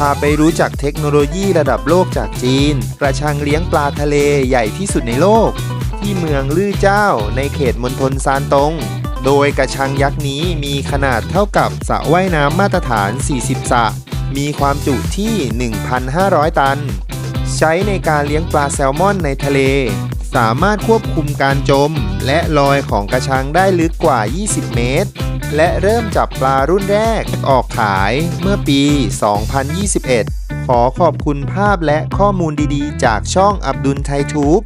าไปรู้จักเทคโนโลยีระดับโลกจากจีนกระชังเลี้ยงปลาทะเลใหญ่ที่สุดในโลกที่เมืองลื่อเจ้าในเขตมณฑลซานตงโดยกระชังยักษ์นี้มีขนาดเท่ากับสระว่ายน้ำมาตรฐาน40สระมีความจุที่ 1,500 ตันใช้ในการเลี้ยงปลาแซลมอนในทะเลสามารถควบคุมการจมและลอยของกระชังได้ลึกกว่า20เมตรและเริ่มจับปลารุ่นแรกออกขายเมื่อปี 2021 ขอขอบคุณภาพและข้อมูลดีๆจากช่องอับดุลไทยทูบ